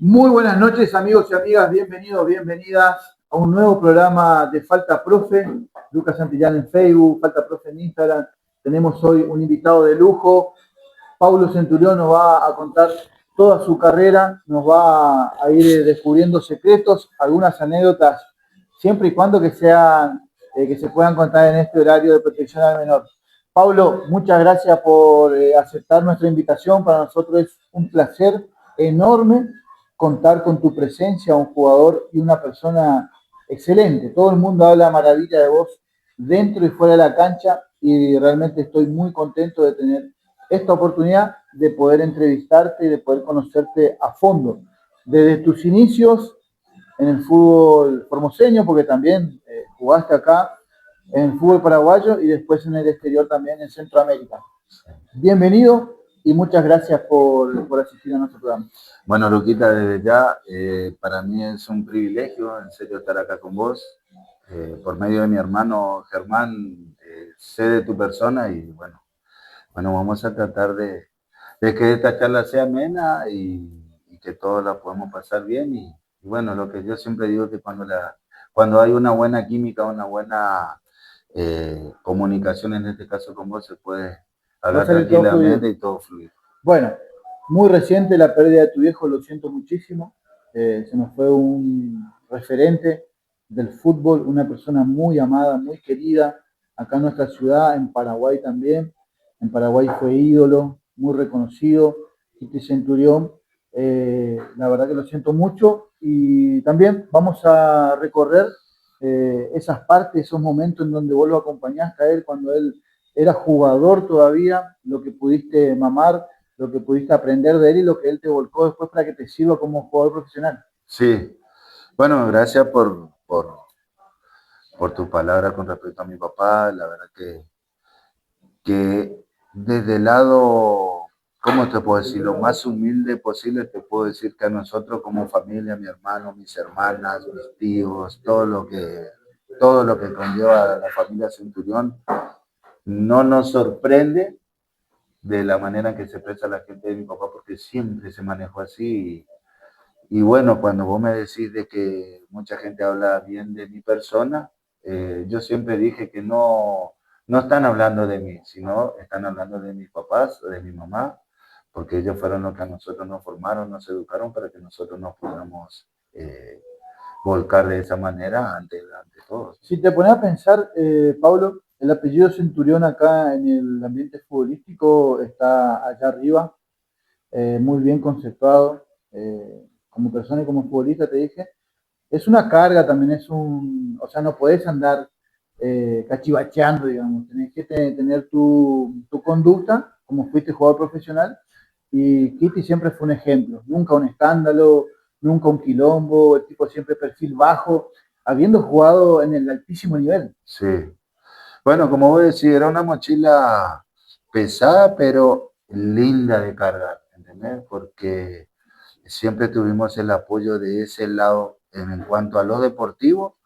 Muy buenas noches, amigos y amigas, bienvenidos, bienvenidas a un nuevo programa de Falta Profe. Lucas Santillán en Facebook, Falta Profe en Instagram. Tenemos hoy un invitado de lujo. Paulo Centurión nos va a contar toda su carrera, nos va a ir descubriendo secretos, algunas anécdotas, siempre y cuando que se puedan contar en este horario de protección al menor. Paulo, muchas gracias por aceptar nuestra invitación. Para nosotros es un placer enorme contar con tu presencia, un jugador y una persona excelente. Todo el mundo habla maravilla de vos dentro y fuera de la cancha y realmente estoy muy contento de tener esta oportunidad de poder entrevistarte y de poder conocerte a fondo. Desde tus inicios en el fútbol formoseño, porque también jugaste acá en el fútbol paraguayo y después en el exterior también en Centroamérica. Bienvenido y muchas gracias por asistir a nuestro programa. Bueno, Luquita, desde ya, para mí es un privilegio, en serio, estar acá con vos. Por medio de mi hermano Germán, sé de tu persona y bueno, vamos a tratar de que esta charla sea amena y que todos la podamos pasar bien. Y bueno, lo que yo siempre digo es que cuando hay una buena química, una buena comunicación, en este caso con vos, se puede Va a hablar salir todo tranquilamente fluido. y todo fluir. Bueno, muy reciente la pérdida de tu viejo, lo siento muchísimo. Se nos fue un referente del fútbol, una persona muy amada, muy querida, acá en nuestra ciudad, en Paraguay también. En Paraguay fue ídolo, muy reconocido, Titi Centurión. La verdad que lo siento mucho y también vamos a recorrer esas partes, esos momentos en donde vos lo acompañaste a él cuando él era jugador todavía, lo que pudiste mamar, lo que pudiste aprender de él y lo que él te volcó después para que te sirva como jugador profesional. Sí, bueno, gracias por tu palabra con respecto a mi papá. La verdad que desde el lado, ¿cómo te puedo decir? Lo más humilde posible, te puedo decir que a nosotros como familia, mi hermano, mis hermanas, mis tíos, todo lo que conlleva la familia Centurión, no nos sorprende de la manera en que se expresa la gente de mi papá, porque siempre se manejó así. Y bueno, cuando vos me decís de que mucha gente habla bien de mi persona, yo siempre dije que no están hablando de mí, sino están hablando de mis papás o de mi mamá, porque ellos fueron los que a nosotros nos formaron, nos educaron para que nosotros nos podamos volcar de esa manera ante todos. Si te pones a pensar, Pablo, el apellido Centurión acá en el ambiente futbolístico está allá arriba, muy bien conceptuado. Como persona y como futbolista, te dije, es una carga también, o sea, no podés andar cachivacheando, digamos, tenés que tener tu conducta, como fuiste jugador profesional, y Kitty siempre fue un ejemplo, nunca un escándalo, nunca un quilombo, el tipo siempre perfil bajo, habiendo jugado en el altísimo nivel. Sí. Bueno, como vos decís, era una mochila pesada, pero linda de cargar, ¿entendés? Porque siempre tuvimos el apoyo de ese lado en cuanto a lo deportivo.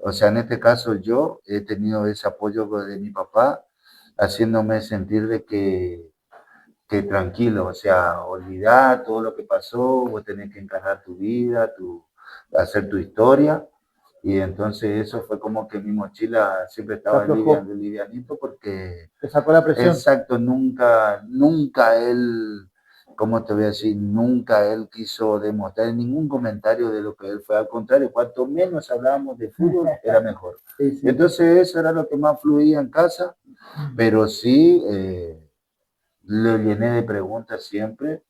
O sea, en este caso yo he tenido ese apoyo de mi papá, haciéndome sentir de que tranquilo, o sea, olvidar todo lo que pasó, vos tenés que encarar tu vida, hacer tu historia. Y entonces eso fue como que mi mochila siempre Se estaba aflojó, livianito porque, te sacó la presión. exacto, nunca él, ¿cómo te voy a decir? Nunca él quiso demostrar en ningún comentario de lo que él fue. Al contrario, cuanto menos hablábamos de fútbol, era mejor. Sí, sí. Entonces eso era lo que más fluía en casa, pero sí le llené de preguntas siempre.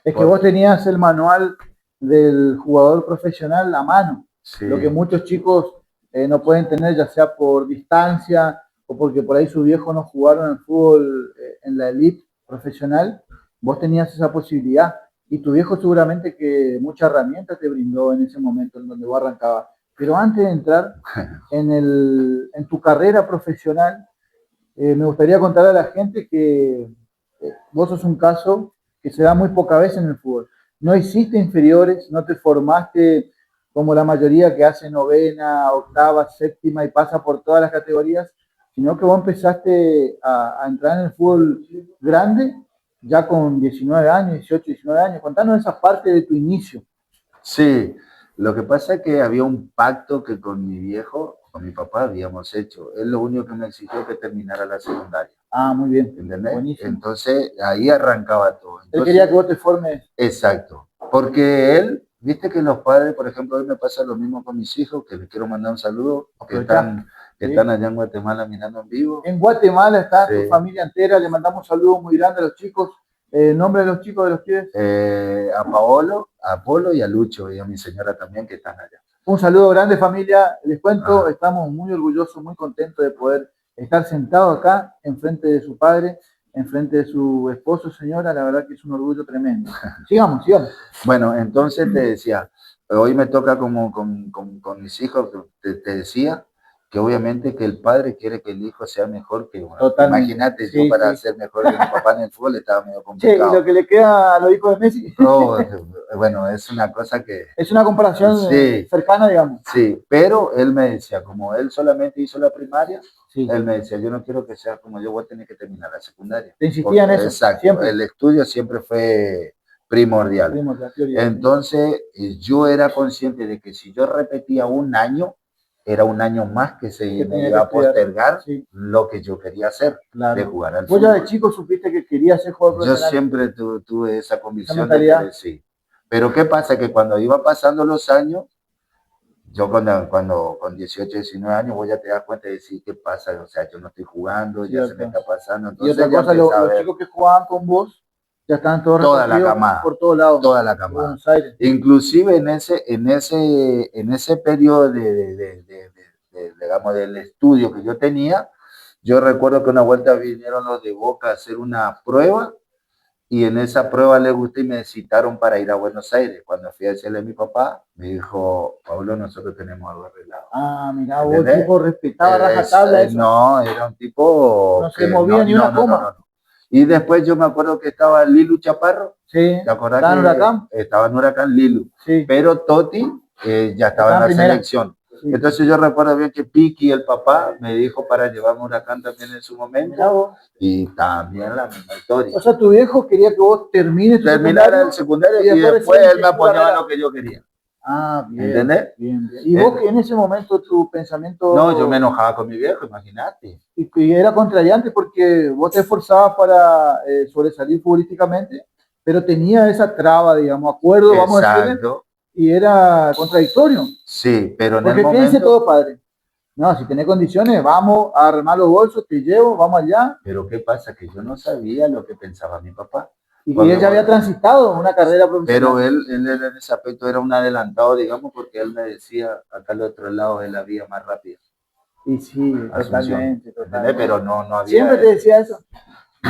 Es que vos Por, tenías el manual del jugador profesional a mano, lo que sí, muchos chicos no pueden tener, ya sea por distancia o porque por ahí sus viejos no jugaron al fútbol en la elite profesional. Vos tenías esa posibilidad y tu viejo seguramente que mucha herramienta te brindó en ese momento en donde vos arrancabas. Pero antes de entrar en tu carrera profesional, me gustaría contar a la gente que vos sos un caso que se da muy poca vez en el fútbol. No hiciste inferiores, no te formaste como la mayoría que hace novena, octava, séptima y pasa por todas las categorías, sino que vos empezaste a entrar en el fútbol grande ya con 19 años, 18, 19 años. Contanos esa parte de tu inicio. Sí, lo que pasa es que había un pacto que con mi viejo, con mi papá, habíamos hecho. Él lo único que me exigió que terminara la secundaria. Ah, muy bien. ¿Entendés? Buenísimo. Entonces ahí arrancaba todo. Él quería que Entonces, vos te formes. exacto. Porque él, viste que los padres, por ejemplo, hoy me pasa lo mismo con mis hijos, que les quiero mandar un saludo, Aprovechá. que ¿Sí? están allá en Guatemala mirando en vivo. En Guatemala está tu Sí. familia entera. Le mandamos un saludo muy grande a los chicos. ¿El nombre de los chicos de los pibes? A Paolo, a Polo y a Lucho y a mi señora también que están allá. Un saludo grande, familia. Les cuento, Ajá. estamos muy orgullosos, muy contentos de poder estar sentados acá, enfrente de su padre, enfrente de su esposo, señora. La verdad que es un orgullo tremendo. Sigamos, sigamos. Bueno, entonces te decía, hoy me toca como con mis hijos, te decía que obviamente que el padre quiere que el hijo sea mejor que uno. Totalmente. Imagínate, yo Sí, para sí. ser mejor que mi papá en el fútbol estaba medio Che, y lo complicado. que le queda a los hijos de Messi Oh, bueno, es una cosa que es una comparación sí, cercana, digamos. sí, pero él me decía, como él solamente hizo la primaria, Sí. él me decía, yo no quiero que sea como yo, voy a tener que terminar la secundaria. Te insistía en eso. Exacto, Siempre. el estudio siempre fue primordial. Entonces, yo era consciente de que si yo repetía un año, era un año más que se me iba a postergar sí. Lo que yo quería hacer, claro. De jugar al fútbol. ¿Vos ya de fútbol. chico supiste que querías ser jugador profesional? Yo siempre tuve esa convicción de que sí. Pero ¿qué pasa? Que cuando iba pasando los años, yo cuando con 18, 19 años, vos ya te das cuenta de decir, ¿qué pasa? O sea, yo no estoy jugando, cierto. Ya se me está pasando. Entonces, y otra cosa, los chicos que jugaban con vos, ya estaban todos toda la camada, por todos lados. Toda la camada. Inclusive en ese periodo digamos, del estudio que yo tenía, yo recuerdo que una vuelta vinieron los de Boca a hacer una prueba y en esa prueba les gustó y me citaron para ir a Buenos Aires. Cuando fui a decirle a mi papá, me dijo, Pablo, nosotros tenemos algo arreglado. Ah, mira, vos tipo respetaba rajatabla eso. No, era un tipo no se movía ni una coma. No. Y después yo me acuerdo que estaba Lilu Chaparro. Sí. ¿Te acordás estaba en Huracán? Estaba en Huracán Lilu. Sí. Pero Toti ya estaba en la selección. Sí. Entonces yo recuerdo bien que Piqui, el papá, me dijo para llevarme a Huracán también en su momento. Y también la misma historia. O sea, tu viejo quería que vos terminara el secundario y después él me apoyaba en lo que yo quería. Ah, bien. ¿Entendés? Bien. ¿Y vos en ese momento tu pensamiento? No, yo me enojaba con mi viejo, imagínate. Y era contrariante porque vos te esforzabas para sobresalir futbolísticamente, pero tenía esa traba, digamos, acuerdo, vamos a decirle, y era contradictorio. Sí, pero en porque el momento... ¿qué dice todo padre? No, si tenés condiciones, vamos a armar los bolsos, te llevo, vamos allá. Pero ¿qué pasa? Que yo no sabía lo que pensaba mi papá. Y él ya había transitado una carrera profesional. Pero él en ese aspecto era un adelantado, digamos, porque él me decía, acá al otro lado es la vía más rápida. Y sí, totalmente. Pero no había... ¿Siempre te decía eso?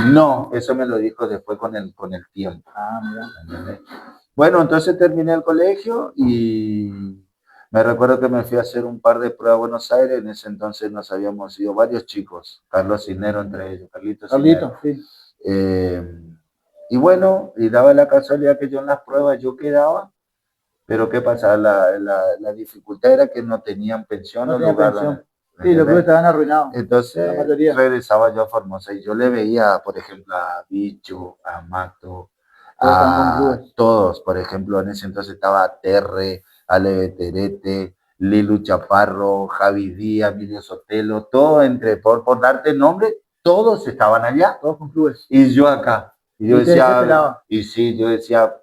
No, eso me lo dijo después con el tiempo. Ah, mira. ¿Entendés? Bueno, entonces terminé el colegio y me recuerdo que me fui a hacer un par de pruebas a Buenos Aires. En ese entonces nos habíamos ido varios chicos, Carlos Cisnero entre ellos, Carlitos Cisnero. Sí. Y bueno, y daba la casualidad que yo en las pruebas yo quedaba, pero ¿qué pasa? La dificultad era que no tenían pensión o lugar. Sí, los clubes estaban arruinados. Entonces regresaba yo a Formosa y yo le veía, por ejemplo, a Bicho, a Mato, a todos, por ejemplo, en ese entonces estaba Terre, Ale Terete, Lilu Chaparro, Javi Díaz, Emilio Sotelo, todo por darte nombre, todos estaban allá. Todos con clubes. Y yo acá. Y yo decía, yo decía,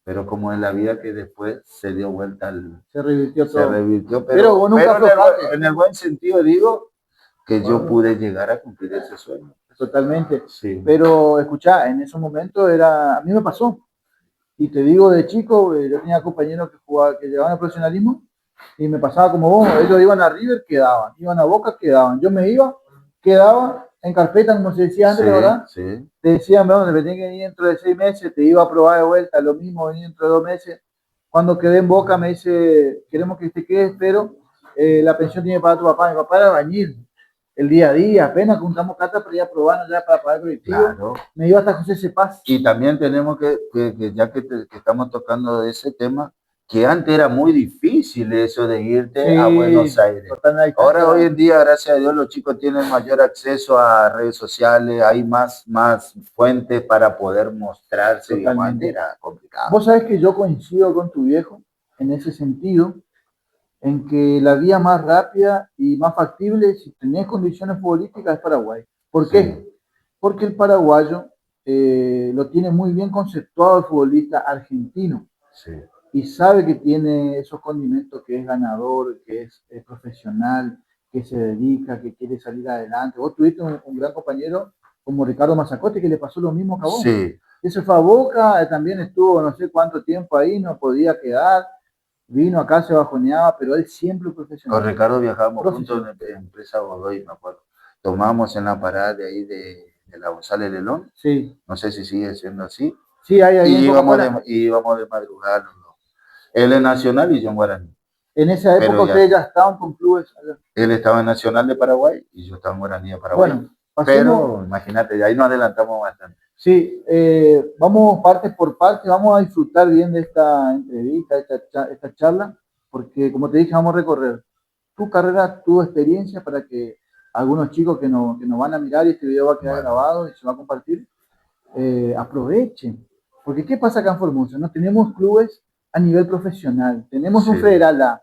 pero como en la vida que después se dio vuelta se revirtió todo. Se revirtió, pero vos nunca en el buen sentido digo que yo pude llegar a cumplir ese sueño. Totalmente. Sí. Pero escuchá, en esos momentos a mí me pasó. Y te digo, de chico, yo tenía compañeros que llegaban al profesionalismo y me pasaba como vos, ellos iban a River, quedaban, iban a Boca, quedaban. Yo me iba, quedaba en carpeta, como se decía antes, ¿verdad? Sí. Te decían, bueno, te tenés que venir dentro de 6 meses, te iba a probar de vuelta, lo mismo, venir dentro de 2 meses. Cuando quedé en Boca me dice, queremos que te quedes, pero la pensión tiene para tu papá. Mi papá era albañil, el día a día, apenas juntamos cartas para ir a probarnos ya para pagar el colectivo. Claro. Me iba hasta José Cepaz. Y también tenemos que ya que estamos tocando de ese tema, que antes era muy difícil eso de irte a Buenos Aires. Ahora, hoy en día, gracias a Dios, los chicos tienen mayor acceso a redes sociales, hay más fuentes para poder mostrarse. Digamos, antes era complicado. Vos sabés que yo coincido con tu viejo, en ese sentido, en que la vía más rápida y más factible, si tenés condiciones futbolísticas, es Paraguay. ¿Por Sí, qué? Porque el paraguayo lo tiene muy bien conceptuado el futbolista argentino sí, y sabe que tiene esos condimentos, que es ganador, que es profesional, que se dedica, que quiere salir adelante. Vos tuviste un gran compañero como Ricardo Mazacote que le pasó lo mismo que a vos. sí. Ese fue a Boca, también estuvo no sé cuánto tiempo ahí, no podía quedar, vino acá, se bajoneaba, pero él siempre Con profesional. Ricardo viajábamos juntos Profesional. en la empresa Godoy, me acuerdo. Tomamos en la parada de ahí de la González Lelón, Sí, no sé si sigue siendo así, sí, hay ahí en y Coca-Cola. íbamos de madrugada los dos. Él es Nacional y yo en Guaraní, En esa pero época ya, ustedes ya estaban con clubes allá. él estaba en Nacional de Paraguay y yo estaba en Guaraní de Paraguay. Bueno, pasemos. Pero imagínate, de ahí nos adelantamos bastante. Sí, vamos parte por parte, vamos a disfrutar bien de esta entrevista, esta charla, porque como te dije, vamos a recorrer tu carrera, tu experiencia, para que algunos chicos que nos van a mirar y este video va a quedar Bueno, grabado y se va a compartir, aprovechen. Porque ¿qué pasa acá en Formosa? No tenemos clubes a nivel profesional, tenemos un sí, federal A,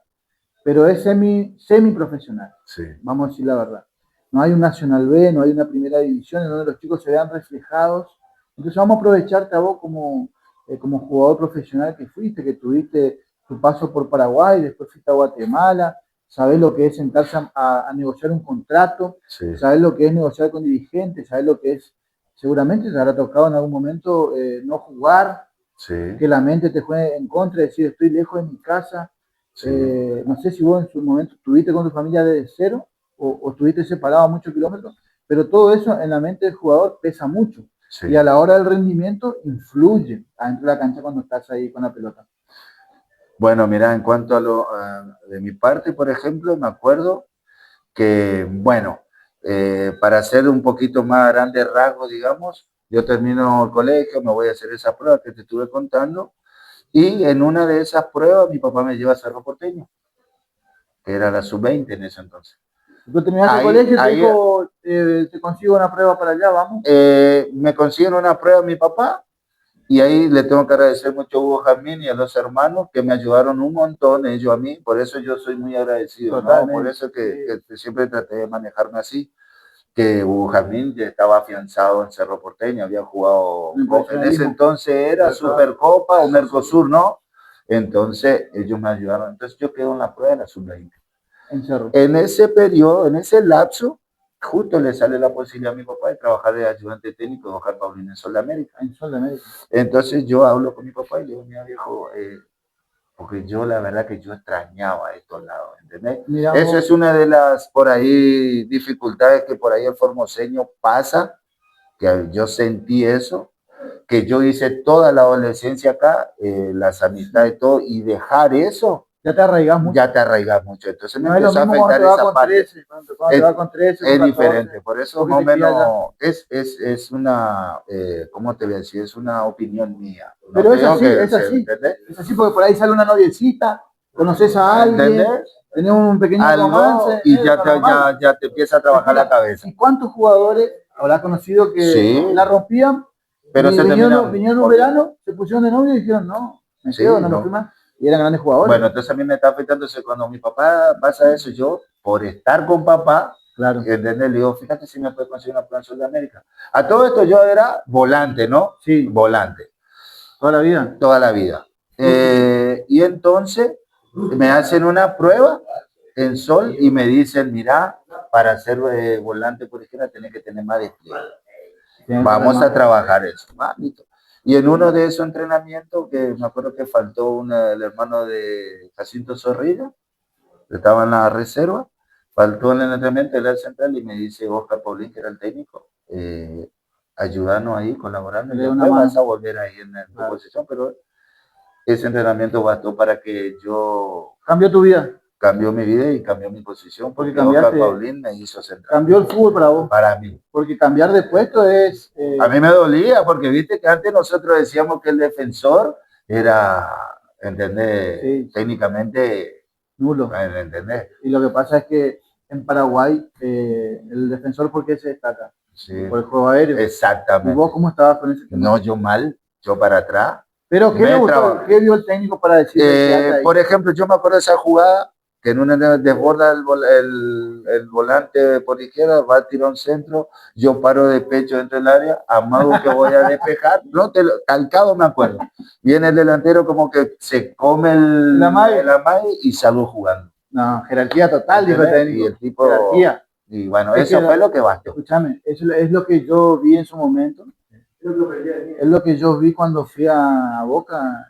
pero es semi profesional, sí, vamos a decir la verdad. No hay un Nacional B, no hay una primera división en donde los chicos se vean reflejados. Entonces vamos a aprovecharte a vos como jugador profesional que fuiste, que tuviste tu paso por Paraguay, después fuiste a Guatemala, sabés lo que es sentarse a negociar un contrato, sí, sabés lo que es negociar con dirigentes, sabés lo que es, seguramente te habrá tocado en algún momento no jugar, sí, que la mente te juegue en contra, decir estoy lejos de mi casa. sí. No sé si vos en su momento estuviste con tu familia desde cero o estuviste separado a muchos kilómetros, pero todo eso en la mente del jugador pesa mucho Sí. y a la hora del rendimiento influye adentro de la cancha cuando estás ahí con la pelota. Bueno, mira, en cuanto de mi parte, por ejemplo, me acuerdo que, bueno, para hacer un poquito más grande rasgo, digamos, yo termino el colegio, me voy a hacer esa prueba que te estuve contando, y en una de esas pruebas mi papá me lleva a Cerro Porteño, que era la sub-20 en ese entonces. Tú terminaste el Ahí, colegio y te ahí dijo, te consigo una prueba para allá, vamos. me consiguen una prueba mi papá, y ahí le tengo que agradecer mucho a Hugo Jamín y a los hermanos que me ayudaron un montón, ellos a mí, por eso yo soy muy agradecido, ¿no? Por Totalmente. eso Sí. que siempre traté de manejarme así, que Hugo Jamín ya estaba afianzado en Cerro Porteño, había jugado, Un en ese profesionalismo. entonces era Supercopa o Mercosur, ¿no? Entonces ellos me ayudaron, entonces yo quedo en la prueba de la sub-20. En Cerro. En ese periodo, en ese lapso, justo le sale la posibilidad a mi papá de trabajar de ayudante técnico de Oscar Paulino en Sol de América. En Sol de América. Entonces yo hablo con mi papá y le digo, mira viejo, porque yo la verdad que yo extrañaba estos lados, ¿entendés? Mirá Eso vos. es una de las por ahí dificultades que por ahí el formoseño pasa, que yo sentí eso, que yo hice toda la adolescencia acá, las amistades, todo, y dejar eso, Ya te arraigás mucho. ya te arraigas mucho. Entonces me No es lo empezó a mismo cuando afectar te vas esa con parte. 13, cuando te vas con 13, con Es 14, diferente, por eso porque más o te crías ya. menos es una, ¿cómo te voy a decir? Es una opinión mía. No Pero te es digo así, que es se, así. ¿entendés? Es así porque por ahí sale una noviecita, conoces a alguien, ¿Entendés? tenés un pequeño Algo romance, y ya normal. ya te empieza a trabajar la Mentira. cabeza. ¿Y cuántos jugadores habrás conocido que Sí, la rompían? pero se terminan Vinieron un volviendo. verano, se pusieron de novio y dijeron, no, me Sí, quedo, no me fui no. más. Y eran grandes jugadores. Bueno, entonces a mí me está afectando eso. Cuando mi papá pasa eso, yo, por estar con papá, Claro. ¿entendés? Le digo, fíjate si me puede conseguir una plan de América. A todo esto yo era volante, ¿no? Sí. Volante. Toda la vida. Toda la vida. Y entonces me hacen una prueba en Sol y me dicen, mira, para ser volante por izquierda tenés que tener más despliegue. Vamos a trabajar eso. Mamito. Y en uno de esos entrenamientos, que me acuerdo que faltó el hermano de Jacinto Zorrilla, que estaba en la reserva, faltó en el entrenamiento del central y me dice Oscar Paulín, que era el técnico, ayúdanos ahí, colaborando, y después vas a volver ahí en tu posición, pero ese entrenamiento bastó para que yo... Cambió tu vida. Cambió mi vida y cambió mi posición, porque Oscar Paulín me hizo central. Cambió el fútbol para vos. Para mí. Porque cambiar de puesto es... A mí me dolía, porque viste que antes nosotros decíamos que el defensor era, ¿entendés? Sí. Técnicamente nulo. ¿Entendés? Y lo que pasa es que en Paraguay el defensor, ¿por qué se destaca? Sí. Por el juego aéreo. Exactamente. ¿Y vos cómo estabas con ese tema? No, yo mal, yo para atrás. Pero ¿qué le gustó? ¿Qué vio el técnico para decir? Por ejemplo, yo me acuerdo de esa jugada que en una desborda el volante por izquierda, va a tirar un centro, yo paro de pecho dentro del área, amago que voy a despejar, no te lo, calcado me acuerdo. Viene el delantero como que se come la maíz y salgo jugando. No, jerarquía total, dijo el técnico. Y el tipo, jerarquía. Y bueno, eso fue lo que bastó. Escúchame, eso es lo que yo vi en su momento. Es lo que yo vi cuando fui a Boca.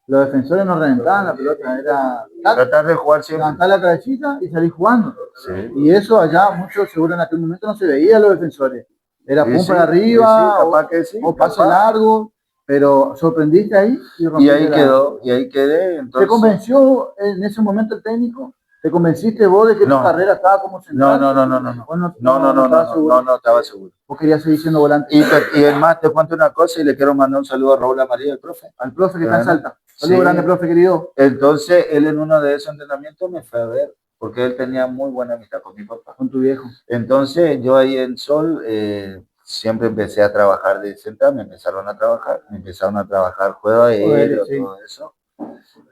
Los defensores no reventaban la pelota, era tratar de jugar siempre. Levantar la cabecita y salir jugando. Sí. Y eso allá, mucho seguro en aquel momento no se veía los defensores. Era pum para arriba, o pase largo, pero sorprendiste ahí. Y ahí quedó, y ahí quedé. Entonces... ¿Te convenció en ese momento el técnico? ¿Te convenciste vos de que tu carrera estaba como central? No estaba seguro. Vos querías seguir siendo volante. Y además te cuento una cosa y le quiero mandar un saludo a Raúl Amarillo, el profe. Al profe que está en Salta. Saludos grande, profe querido. Entonces, él en uno de esos entrenamientos me fue a ver, porque él tenía muy buena amistad con mi papá. Con tu viejo. Entonces, yo ahí en Sol siempre empecé a trabajar de central, me empezaron a trabajar juego aéreo, todo eso.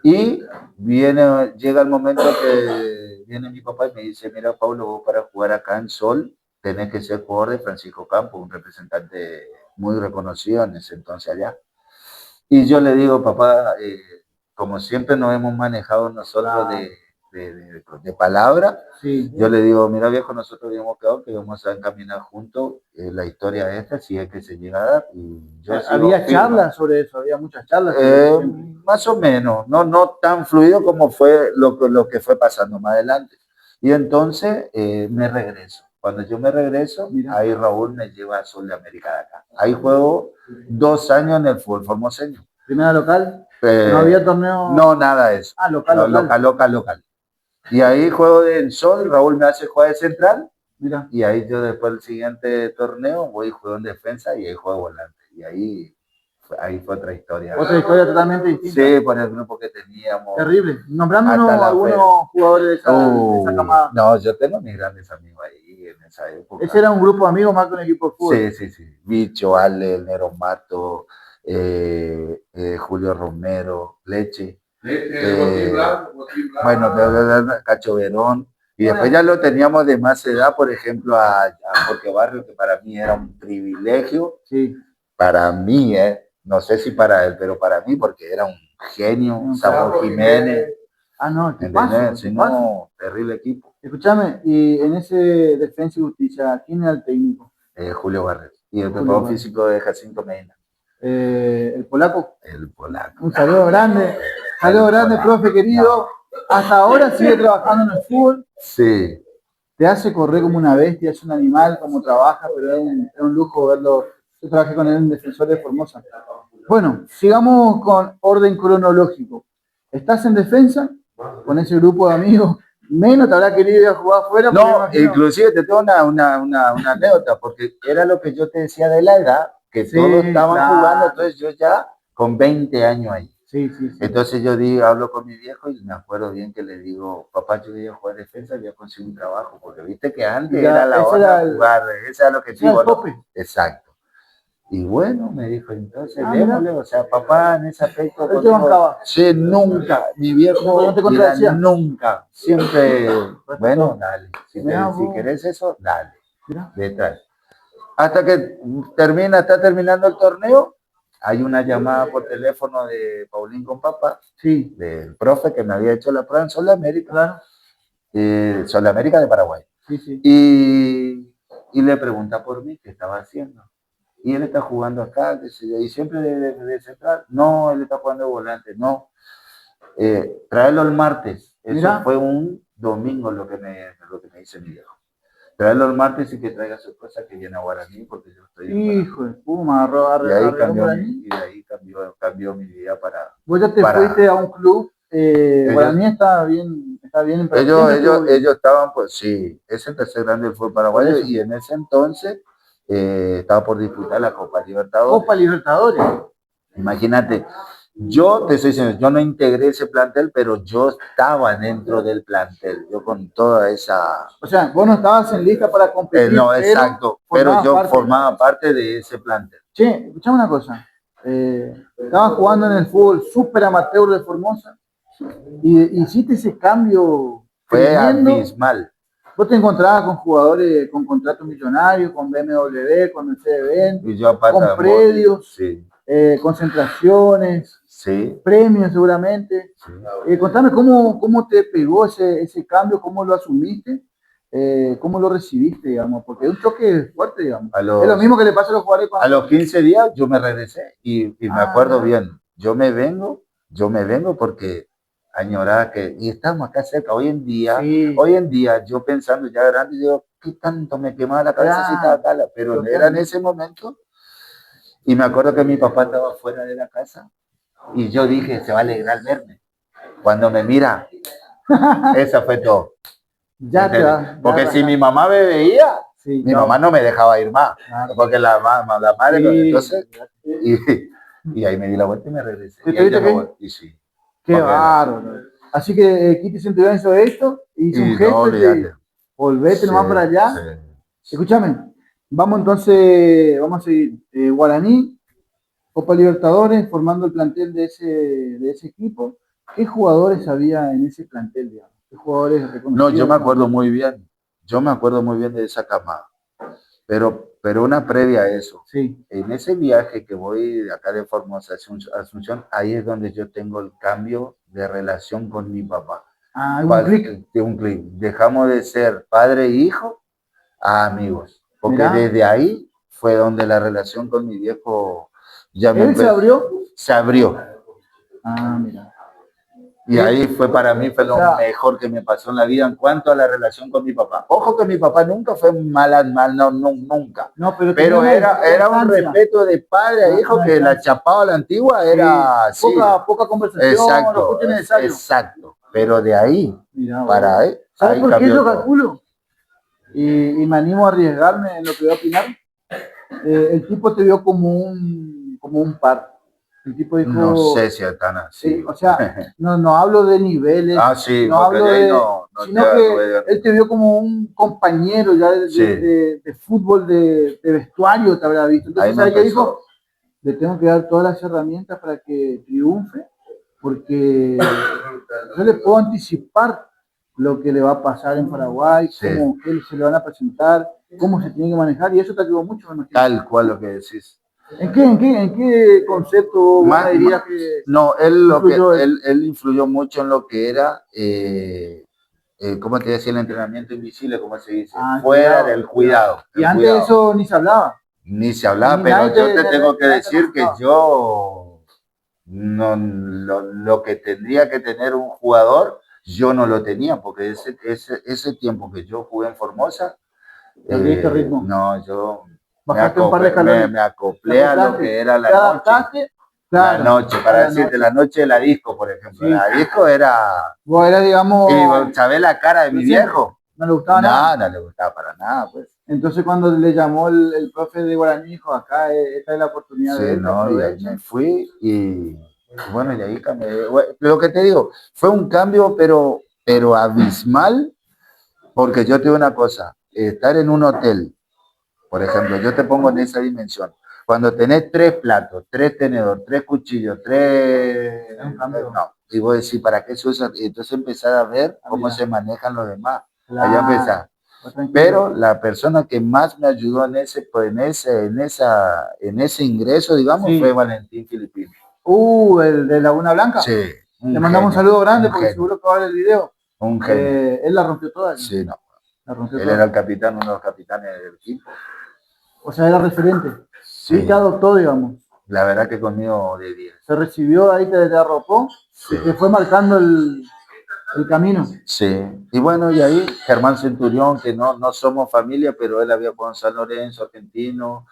Y llega el momento que viene mi papá y me dice, mira, Pablo, vos para jugar acá en Sol tenés que ser jugador de Francisco Campos, un representante muy reconocido en ese entonces allá. Y yo le digo, papá, como siempre nos hemos manejado nosotros de palabra, sí. Yo le digo, mira viejo, nosotros habíamos quedado que vamos a encaminar juntos la historia esta, si es que se llega a dar. Y yo había charlas sobre eso, había muchas charlas. Más o menos, no tan fluido como fue lo que fue pasando más adelante. Y entonces me regreso. Cuando yo me regreso, ahí Raúl me lleva a Sol de América de acá. Ahí juego 2 años en el fútbol formoseño. ¿Primera local? ¿No había torneo? No, nada de eso. Ah, local. Y ahí juego en Sol, Raúl me hace jugar de central. Mira. Y ahí yo después del siguiente torneo voy y juego en defensa y ahí juego volante. Y ahí fue otra historia. Otra historia totalmente distinta. Sí, por el grupo que teníamos. Terrible. Nombrándonos algunos jugadores de esa camada. No, yo tengo mis grandes amigos ahí en esa época. Ese era un grupo de amigos más que un equipo de fútbol. Sí. Bicho, Ale, Nero Mato, Julio Romero, Leche. Bueno, Cacho Verón. Y después ya lo teníamos de más edad, por ejemplo, a Jorge Barrio, que para mí era un privilegio. Sí. Para mí, no sé si para él, pero para mí, porque era un genio, Samuel Jiménez. Ah, no, terrible equipo. Escúchame, y en ese Defensa y Justicia, ¿quién era el técnico? Julio Barret. Y el preparador físico de Jacinto Medina. ¿El polaco? El polaco. Un saludo grande. Saludo grande, profe querido. Hasta ahora sigue trabajando en el fútbol. Sí. Te hace correr como una bestia, es un animal, como trabaja, pero es un lujo verlo. Yo trabajé con él en Defensor de Formosa. Bueno, sigamos con orden cronológico. ¿Estás en defensa con ese grupo de amigos? Menos te habrá querido ir a jugar afuera. No, inclusive te tengo una anécdota, porque era lo que yo te decía de la edad, que todos estaban jugando, entonces yo ya con 20 años ahí. Sí. Entonces yo hablo con mi viejo y me acuerdo bien que le digo, papá, yo voy a jugar defensa, voy a conseguir un trabajo, porque viste que antes era la hora de jugar, ese era lo que te digo, ¿no? Exacto. Y bueno, me dijo, entonces, démosle, o sea, papá, en ese aspecto, sí, nunca, mi viejo, no te contradecía. Nunca, siempre, bueno, dale, si querés eso, dale, detrás. Hasta que está terminando el torneo, hay una llamada por teléfono de Paulín con papá, del profe que me había hecho la prueba en Sol de América, Sol de América de Paraguay. Sí. Y le pregunta por mí qué estaba haciendo. Y él está jugando acá, y siempre de central. No, él está jugando de volante, no. Traerlo el martes. Eso fue un domingo lo que me dice mi viejo. Traerlo el martes y que traiga sus cosas que viene a Guaraní, porque yo estoy en Hijo de Puma, y de ahí cambió mi vida para... Vos ya te fuiste a un club, Guaraní está bien en ellos estaban, pues sí, es el tercer grande del fútbol paraguayo, y en ese entonces estaba por disputar la Copa Libertadores. Imagínate, yo te estoy diciendo, yo no integré ese plantel, pero yo estaba dentro del plantel, yo con toda esa... O sea, vos no estabas en lista para competir. No, exacto, pero yo formaba parte de ese plantel. Che, escuchame una cosa, Estabas jugando en el fútbol súper amateur de Formosa y hiciste ese cambio Fue tremendo. abismal. Vos te encontrabas con jugadores con contratos millonarios, con BMW, con Mercedes-Benz, Y yo aparte con de predios, sí, concentraciones, sí, premios seguramente. sí. Contame cómo te pegó ese cambio, cómo lo asumiste, cómo lo recibiste, digamos, porque es un choque fuerte, digamos. A Es lo los, mismo que le pasa a los jugadores a cuando... los 15 días yo me regresé y me acuerdo Ah, bien. Yo me vengo porque añoraba que, y estamos acá cerca. sí, Hoy en día, yo pensando ya grande, digo, ¿qué tanto me quemaba la cabeza si estaba claro, acá? Pero era en totalmente. ese momento. Y me acuerdo que mi papá estaba fuera de la casa y yo dije, se va a alegrar verme. Cuando me mira, eso fue todo. Ya te ¿Entiendes? va, ya Porque si mi arrancaste. mamá me veía, Sí, mi mamá no me dejaba ir más. claro. Porque la madre, Sí, entonces, y, y ahí me di la vuelta y me regresé. ¿te Y ahí ya viste no qué? volví. Y sí, Qué porque no. bárbaro. Así que Kitty Centurión hizo esto, hizo un Y no, gesto y te olvídate. volvete Sí, nomás para sí. allá. Escúchame, vamos entonces, vamos a seguir. Guaraní, Copa Libertadores, formando el plantel de ese equipo. ¿Qué jugadores había en ese plantel, digamos? ¿Qué jugadores No, yo reconocidos, me acuerdo reconocidos? muy bien. Yo me acuerdo muy bien de esa camada. Pero una previa a eso. Sí. En ese viaje que voy de acá de Formosa a Asunción, ahí es donde yo tengo el cambio de relación con mi papá. Ah, hay un clic. De un clic. Dejamos de ser padre e hijo a amigos. Porque Mirá, desde ahí fue donde la relación con mi viejo ya me él se empezó, abrió. se abrió. Ah, mira. Y ahí fue para mí fue O lo sea, mejor que me pasó en la vida en cuanto a la relación con mi papá. Ojo que mi papá nunca fue mal, no, nunca. no, pero tenía Pero una era un distancia. respeto de padre a hijo Una que la distancia. chapado a la antigua Sí, era así. poca conversación, lo Exacto, justo y necesario. exacto. Pero de ahí Mirá vos. para ahí, ¿Sabes ahí por qué cambió yo todo. calculo? Y me animo a arriesgarme en lo que voy a opinar. El tipo te vio como un par. El tipo No sé dijo, si es tan así. o sea, no hablo de niveles, Ah, sí, no porque hablo de ahí de, no sino no que voy a... él te vio como un compañero ya Sí, de fútbol, de vestuario, te habrá visto. ahí Entonces, me ¿sabes qué dijo? empezó. Le tengo que dar todas las herramientas para que triunfe, porque yo le puedo anticipar lo que le va a pasar en Paraguay, Sí, cómo él se le van a presentar, cómo se tiene que manejar, y eso te ayudó mucho, me imagino. tal cual lo que decís. En qué concepto vos me dirías que No, influyó él? él influyó mucho en lo que era, ¿cómo te decía? El entrenamiento invisible, como se dice, Ah, fuera cuidado, del cuidado. cuidado, Y el antes de cuidado. eso ni se hablaba, Ni se hablaba, ni pero yo te tengo que nadie te decir que aconsejaba. yo no, lo que tendría que tener un jugador, yo no lo tenía, porque ese tiempo que yo jugué en Formosa, Perdiste ritmo, no, yo bajaste un par de escalones, me te acoplé a lo que acoplaste, era te la noche. adaptaste, La claro, noche, a para la decirte, noche. la noche de la disco, por ejemplo. Sí, La disco era... vos eras, digamos, Y ¿sabés la cara de mi presente, viejo? no le gustaba nada. Nada, no le gustaba para nada, pues. Entonces cuando le llamó el profe de Guaraní, dijo, acá esta es la oportunidad de Sí, él, que no, y ahí aproveche. me fui y bueno, y de ahí cambié. Bueno, lo que te digo, fue un cambio, pero abismal, porque yo te digo una cosa, estar en un hotel, por ejemplo, yo te pongo en esa dimensión. Cuando tenés tres platos, tres tenedores, tres cuchillos, tres... Es un cambio. No, y vos decís, ¿para qué se usa? Y entonces empezar a ver Ah, cómo mira, se manejan los demás. Allá claro, empezar. pues tranquilo. Pero la persona que más me ayudó en ese ingreso, digamos, fue Sí. Valentín Filipino. El de Laguna Blanca. Sí, Le un mandamos un genio, saludo grande un porque genio, seguro que va a ver el video. un genio. Él la rompió toda. Sí, no. La rompió Él era toda. el capitán, uno de los capitanes del equipo. O sea, era referente. Sí, Sí, te adoptó, digamos. la verdad que conmigo de 10. Se recibió, ahí te arropó Sí. y te fue marcando el camino. Sí, y bueno, y ahí Germán Centurión, que no somos familia, pero él había jugado en San Lorenzo, argentino,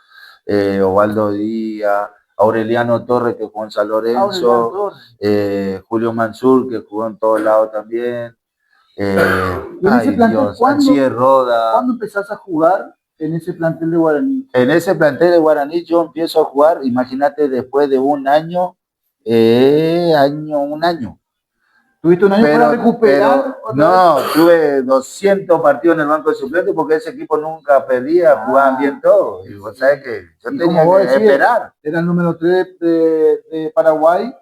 Osvaldo Díaz, Aureliano Torres, que jugó en San Aureliano Lorenzo, Torres. Julio Mansur, que jugó en todos lados también, Y en ese ay plantel, Dios, Achille Roda. ¿cuándo empezás a jugar en ese plantel de Guaraní? En ese plantel de Guaraní yo empiezo a jugar, imagínate, después de un año, un año. ¿Tuviste un año para recuperar? No, tuve 200 partidos en el banco de suplentes porque ese equipo nunca perdía, jugaban bien todos. Y vos sabés que yo tenía que esperar. Era el número 3 de Paraguay,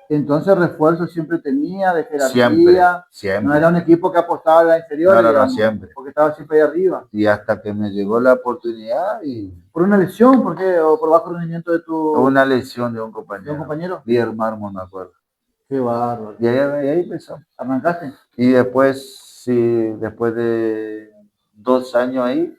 entonces refuerzo siempre tenía, de jerarquía. Siempre. No era un equipo que apostaba a la inferior, no, siempre. Porque estaba siempre ahí arriba. Y hasta que me llegó la oportunidad y... ¿Por una lesión? ¿Por qué? ¿O por bajo rendimiento de tu...? Una lesión de un compañero. ¿De un compañero? Dier Mármol, me acuerdo. Qué bárbaro. Y ahí empezó. ¿Arrancaste? Y después, sí, después de 2 años ahí,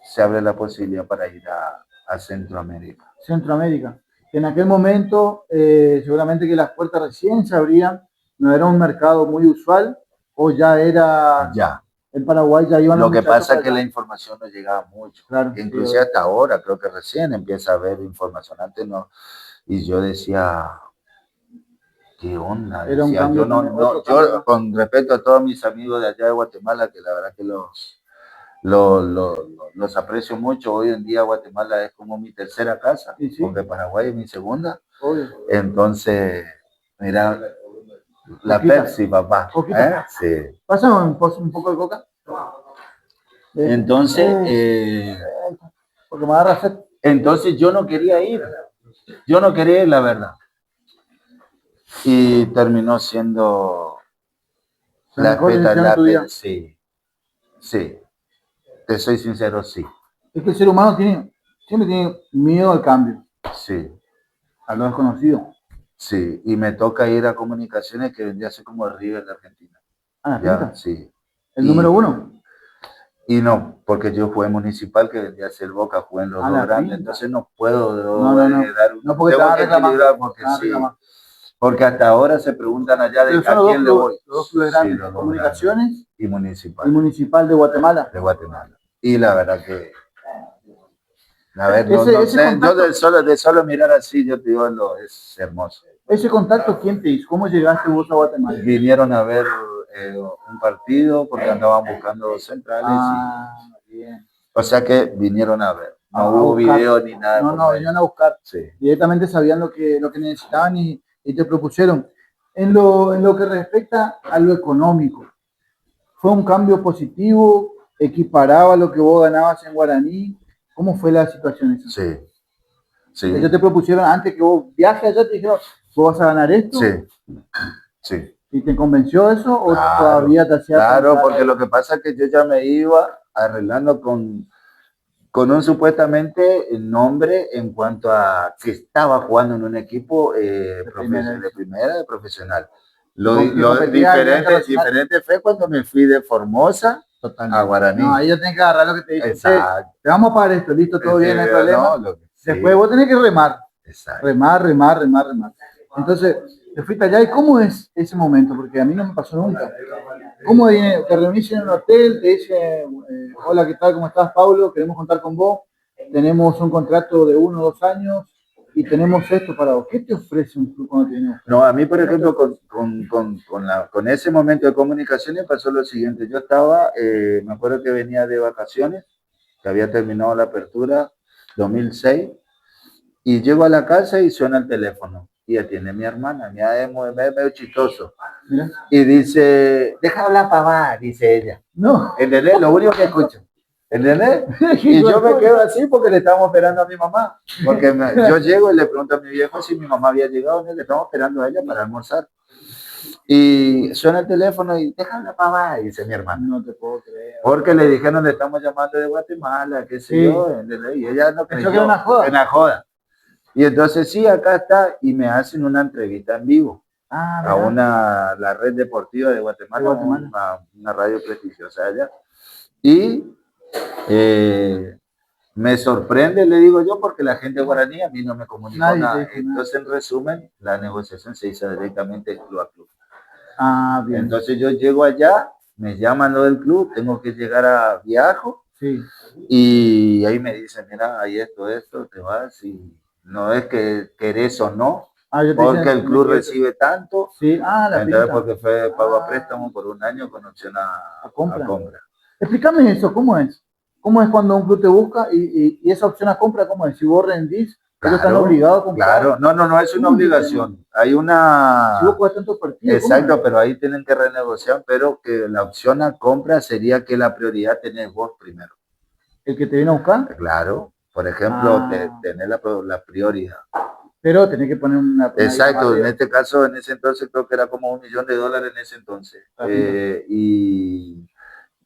se abre la posibilidad para ir a Centroamérica. Centroamérica. En aquel momento, seguramente que las puertas recién se abrían, no era un mercado muy usual, o ya era... Ya. En Paraguay ya iban... Lo que pasa es que la información no llegaba mucho. Claro. Inclusive hasta ahora, creo que recién empieza a haber información. Antes no. Y yo decía... ¿Qué onda? Era un cambio, yo con respeto a todos mis amigos de allá de Guatemala, que la verdad que los aprecio mucho. Hoy en día Guatemala es como mi tercera casa, sí. Porque Paraguay es mi segunda. Obvio. Entonces, mira, la Pepsi, papá. Sí. ¿Pasa un poco de coca? Entonces, porque me agarra sed. Entonces yo no quería ir. Yo no quería ir, la verdad. Y terminó siendo la expectativa. Sí, te soy sincero, sí. Es que el ser humano siempre tiene miedo al cambio. Sí. A lo desconocido. Sí, y me toca ir a comunicaciones que vendría a ser como el River de Argentina. ¿Ya? Sí. ¿El número 1? Y no, porque yo jugué Municipal, que vendría a ser Boca, jugué en los dos grandes, entonces no puedo dar un... No, porque tengo que equilibrar, porque sí. Porque hasta ahora se preguntan allá de a quién le voy. Los dos clubes grandes, sí, Comunicaciones y Municipal. Y Municipal de Guatemala. De Guatemala. Y la verdad que... A ver, yo de solo mirar así, yo te digo, es hermoso. ¿Ese contacto quién te hizo? ¿Cómo llegaste vos a Guatemala? Vinieron a ver un partido porque andaban buscando centrales. Bien. O sea que vinieron a ver. No hubo video ni nada. No, vinieron a buscar. Sí. Directamente sabían lo que necesitaban y te propusieron. En lo que respecta a lo económico, ¿fue un cambio positivo? ¿Equiparaba lo que vos ganabas en guaraní? ¿Cómo fue la situación esa? Sí. Ellos te propusieron antes que vos viajes allá, te dijeron, ¿vos vas a ganar esto? Sí. ¿Y te convenció eso o todavía te hacía? Claro, porque lo que pasa es que yo ya me iba arreglando con un supuestamente nombre en cuanto a que estaba jugando en un equipo de profesional. Lo diferente fue cuando me fui de Formosa a Guaraní. No, ahí ya tenés que agarrar lo que te dije. Te vamos a pagar esto, listo, todo bien, no hay problema. Después vos tenés que remar. Exacto. Remar. Entonces, te fuiste allá y ¿cómo es ese momento? Porque a mí no me pasó nunca. ¿Cómo viene? Te reunís en un hotel, te dice, hola, ¿qué tal? ¿Cómo estás, Paulo? Queremos contar con vos. Tenemos un contrato de 1 o 2 años y tenemos esto para vos. ¿Qué te ofrece un club cuando tienes? No, a mí, por ejemplo, con ese momento de comunicaciones pasó lo siguiente. Yo estaba, me acuerdo que venía de vacaciones, que había terminado la apertura 2006, y llego a la casa y suena el teléfono. Y atiende mi hermana, mi es medio chistoso. ¿Mira? Y dice, deja hablar papá, dice ella. No. ¿Entendés? Lo único que escucho. ¿Entendés? Y yo me quedo así porque le estamos esperando a mi mamá. Porque yo llego y le pregunto a mi viejo si mi mamá había llegado, le estamos esperando a ella para almorzar. Y suena el teléfono y deja hablar papá, dice mi hermana. No te puedo creer. Porque le dijeron, le estamos llamando de Guatemala, qué sé yo. ¿Entendés? Y ella no creyó. Eso que era una joda. Una joda. Y entonces sí, acá está, y me hacen una entrevista en vivo a la red deportiva de Guatemala, una radio prestigiosa allá. Y me sorprende, le digo yo, porque la gente guaraní a mí no me comunicó nada. Entonces, en resumen, la negociación se hizo directamente club a club. Bien. Entonces yo llego allá, me llaman lo del club, tengo que llegar a Viajo, y ahí me dicen, mira, hay esto, te vas y... No es que querés o no, porque el club recibe tanto, entonces porque fue pago a préstamo por 1 año con opción a compra. Explícame eso, ¿cómo es? ¿Cómo es cuando un club te busca y esa opción a compra, cómo es? Si vos rendís, Ellos están Claro, obligados a comprar. claro. No es una obligación. Hay una... Si vos jugás tantos partidos, Exacto, pero ahí tienen que renegociar, pero que la opción a compra sería que la prioridad tenés vos primero. ¿El que te viene a buscar? Claro, por ejemplo, tener la prioridad. Pero tenés que poner una Exacto, en este caso, en ese entonces creo que era como $1 millón en ese entonces. Y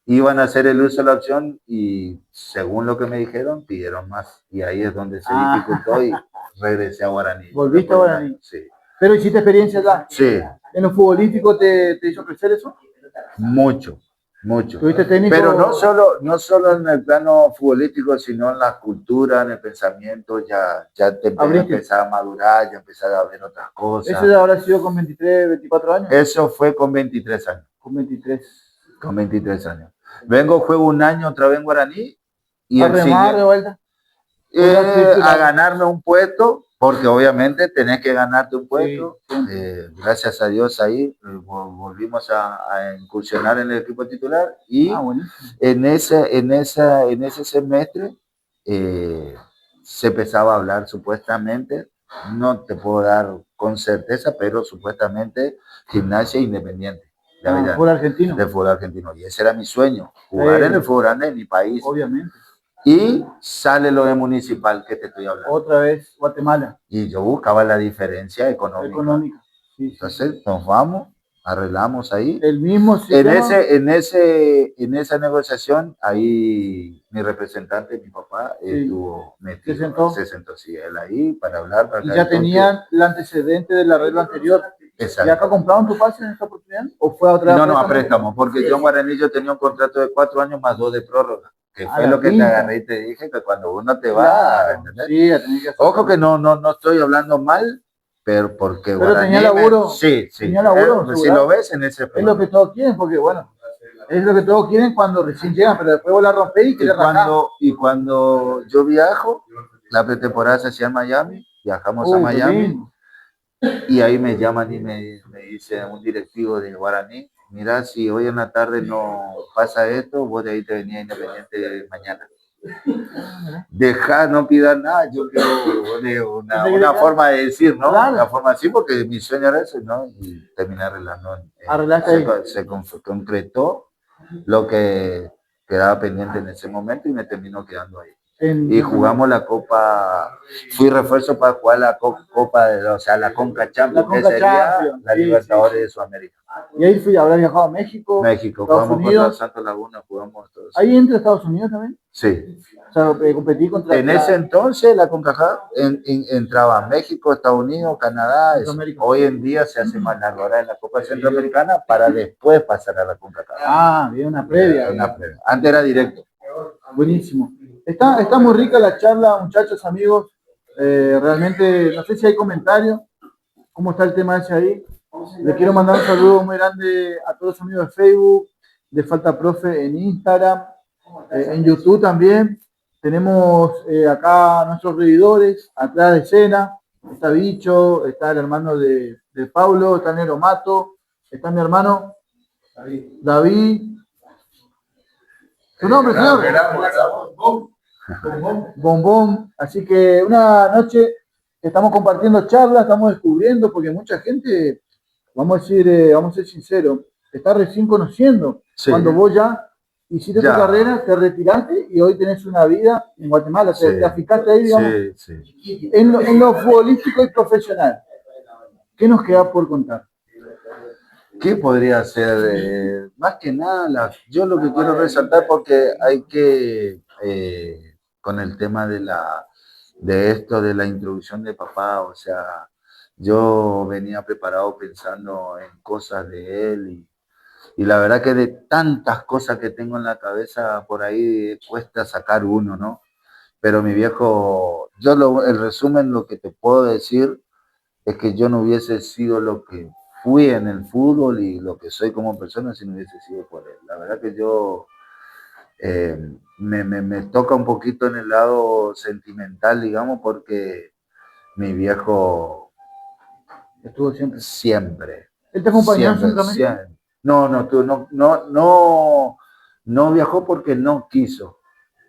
iban a hacer el uso de la opción y según lo que me dijeron, pidieron más. Y ahí es donde se dificultó y regresé a Guaraní. ¿Volviste a Guaraní? Sí. ¿Pero hiciste experiencia allá? Sí. ¿En lo futbolístico te hizo crecer eso? Mucho. ¿Tuviste técnico? Pero no solo en el plano futbolístico, sino en la cultura, en el pensamiento, ya te empezaba a madurar, ya empezaba a ver otras cosas. ¿Eso habrá sido con 23, 24 años? Eso fue con 23 años. Con 23. Con 23 años. Juego un año otra vez en Guaraní. Y ¿A remar de vuelta? A ganarme un puesto, porque obviamente tenés que ganarte un puesto. Sí. Gracias a Dios ahí volvimos a incursionar en el equipo titular y en ese semestre se empezaba a hablar supuestamente, no te puedo dar con certeza, pero supuestamente Gimnasia Independiente. Fútbol argentino. De fútbol argentino. Y ese era mi sueño, jugar en el fútbol grande de mi país. Obviamente. Y sale lo de Municipal que te estoy hablando. Otra vez Guatemala. Y yo buscaba la diferencia económica. Sí. Entonces nos vamos, arreglamos ahí. El mismo sistema. En esa negociación, ahí mi representante, mi papá, estuvo metido. Se sentó, sí, él ahí para hablar. Y ya tenían el antecedente del arreglo anterior. Exacto. ¿Y acá compraron tu pase en esta oportunidad? ¿O fue a otra? No, a préstamo, porque yo en Guaraní yo tenía un contrato de 4 años más 2 de prórroga. Que fue lo que te agarré y te dije que cuando uno te va, ¿entendés? Sí, ojo que no estoy hablando mal, pero porque Pero tenía laburo. Sí. Tenía laburo. Si lo ves en ese programa. Es lo que todos quieren, porque bueno, es lo que todos quieren cuando recién llegan, pero después vos la rompés y cuando yo viajo, la pretemporada se hacía en Miami, viajamos a Miami, y ahí me llaman y me dice un directivo de Guaraní: mira, si hoy en la tarde no pasa esto, vos de ahí te venía Independiente mañana. Deja, no pidas nada, yo quiero una forma de decir, ¿no? Claro. Una forma así, porque mi sueño era eso, ¿no? Y terminé arreglando. Se concretó lo que quedaba pendiente en ese momento y me terminó quedando ahí. Y jugamos la Copa, fui refuerzo para jugar la Copa, la Conca Champions, que sería la Libertadores de Sudamérica. Y ahí habrá viajado a México. Jugamos contra Santos Laguna, jugamos todos. ¿Ahí entra Estados Unidos también? Sí. O sea, competí contra... En ese entonces la CONCACAF entraba México, Estados Unidos, Canadá. Hoy en día se hace más largo ahora en la Copa Centroamericana para después pasar a la CONCACAF. Bien, una previa. Antes era directo. Buenísimo. Está muy rica la charla, muchachos, amigos. Realmente, no sé si hay comentarios. ¿Cómo está el tema ese ahí? Le quiero mandar un saludo muy grande a todos los amigos de Facebook, de Falta Profe en Instagram, en YouTube también. Tenemos acá nuestros revidores, atrás de escena. Está Bicho, está el hermano de Pablo, está Nero Mato, está mi hermano David. ¿Su nombre, señor? Bombón. Así que una noche estamos compartiendo charlas, estamos descubriendo, porque mucha gente, vamos a ser sinceros, te está recién conociendo. Sí. Cuando vos ya hiciste tu carrera, te retiraste y hoy tenés una vida en Guatemala, te aficaste ahí, digamos. Sí. En lo futbolístico y profesional, ¿qué nos queda por contar? ¿Qué podría ser? Más que nada, yo lo que quiero resaltar, porque hay que, con el tema de la introducción de papá, o sea, yo venía preparado pensando en cosas de él y la verdad que de tantas cosas que tengo en la cabeza, por ahí cuesta sacar uno, ¿no? Pero mi viejo, el resumen, lo que te puedo decir es que yo no hubiese sido lo que fui en el fútbol y lo que soy como persona si no hubiese sido por él. La verdad que yo me toca un poquito en el lado sentimental, digamos, porque mi viejo estuvo siempre. ¿Él te acompañó en Centroamérica? No viajó porque no quiso,